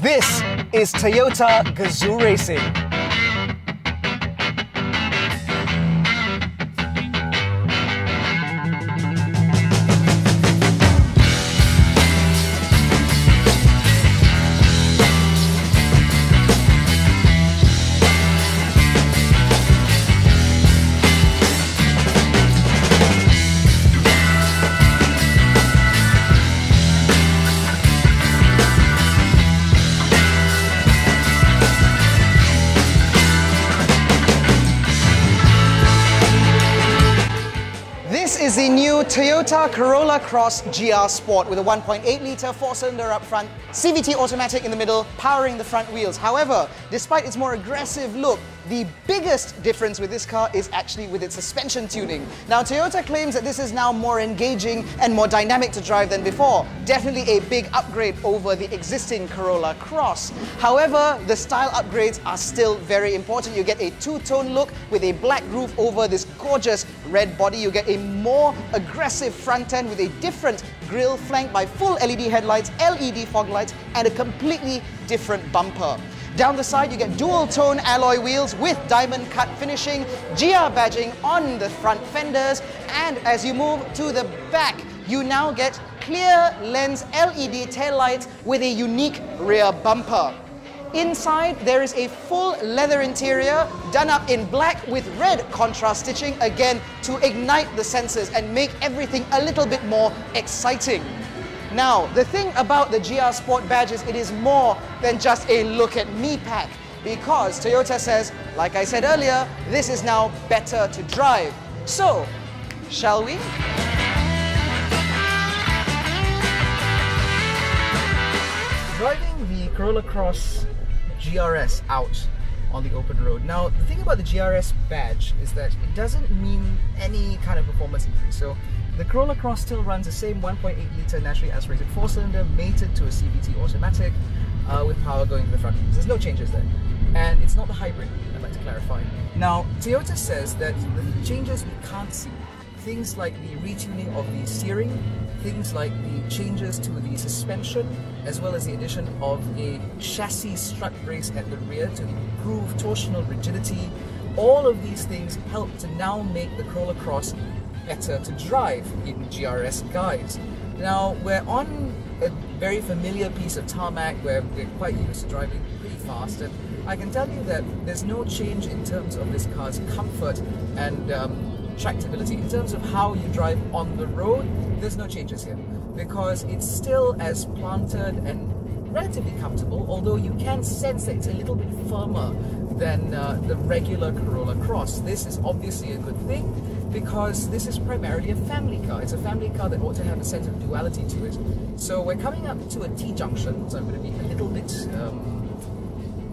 This is Toyota Gazoo Racing. This is the new Toyota Corolla Cross GR Sport with a 1.8-litre 4-cylinder up front, CVT automatic in the middle, powering the front wheels. However, despite its more aggressive look, the biggest difference with this car is actually with its suspension tuning. Now, Toyota claims that this is now more engaging and more dynamic to drive than before. Definitely a big upgrade over the existing Corolla Cross. However, the style upgrades are still very important. You get a two-tone look with a black roof over this gorgeous red body. You get a more aggressive front end with a different grille flanked by full LED headlights, LED fog lights, and a completely different bumper. Down the side, you get dual-tone alloy wheels with diamond cut finishing, GR badging on the front fenders, and as you move to the back, you now get clear lens LED taillights with a unique rear bumper. Inside, there is a full leather interior done up in black with red contrast stitching, again to ignite the senses and make everything a little bit more exciting. Now, the thing about the GR Sport badge is it is more than just a look at me pack, because Toyota says, like I said earlier, this is now better to drive. So, shall we? Driving the Corolla Cross GRS out on the open road. Now, the thing about the GRS badge is that it doesn't mean any kind of performance increase. So, the Corolla Cross still runs the same 1.8-litre naturally aspirated 4-cylinder mated to a CVT automatic with power going to the front wheels. There's no changes there. And it's not the hybrid, I'd like to clarify. Now, Toyota says that the changes we can't see, things like the retuning of the steering, things like the changes to the suspension, as well as the addition of a chassis strut brace at the rear to improve torsional rigidity, all of these things help to now make the Corolla Cross better to drive in GRS guides. Now, we're on a very familiar piece of tarmac where we're quite used to driving pretty fast, and I can tell you that there's no change in terms of this car's comfort and tractability. In terms of how you drive on the road, there's no changes here, because it's still as planted and relatively comfortable, although you can sense that it's a little bit firmer than the regular Corolla Cross. This is obviously a good thing, because this is primarily a family car. It's a family car that ought to have a sense of duality to it. So we're coming up to a T-junction, so I'm going to be a little bit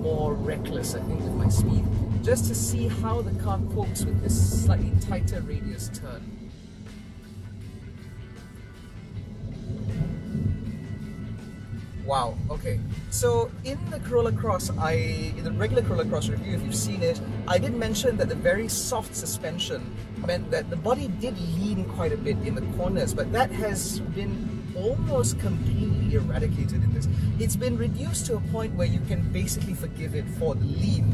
more reckless, I think, with my speed, just to see how the car copes with this slightly tighter radius turn. Wow, okay. So in the Corolla Cross, in the regular Corolla Cross review, if you've seen it, I did mention that the very soft suspension meant that the body did lean quite a bit in the corners, but that has been almost completely eradicated in this. It's been reduced to a point where you can basically forgive it for the lean.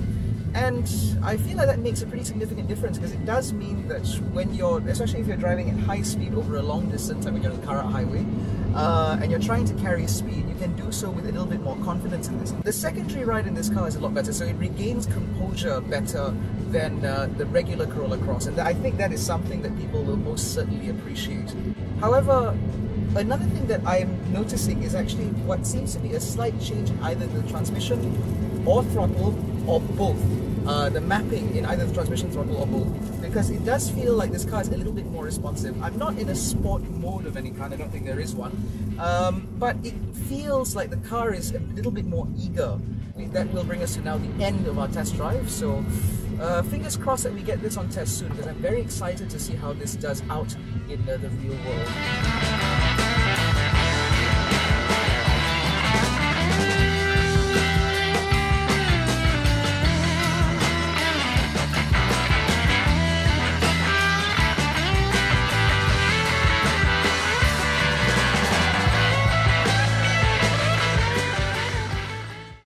And I feel like that makes a pretty significant difference, because it does mean that when you're, especially if you're driving at high speed over a long distance, like when you're on the Karak Highway, and you're trying to carry speed, you can do so with a little bit more confidence in this. The secondary ride in this car is a lot better, so it regains composure better than the regular Corolla Cross, and I think that is something that people will most certainly appreciate. However, another thing that I'm noticing is actually what seems to be a slight change in either the transmission or throttle or both. The mapping in either the transmission, throttle or both, because it does feel like this car is a little bit more responsive. I'm not in a sport mode of any kind, I don't think there is one, but it feels like the car is a little bit more eager. That will bring us to now the end of our test drive, so fingers crossed that we get this on test soon, because I'm very excited to see how this does out in the real world.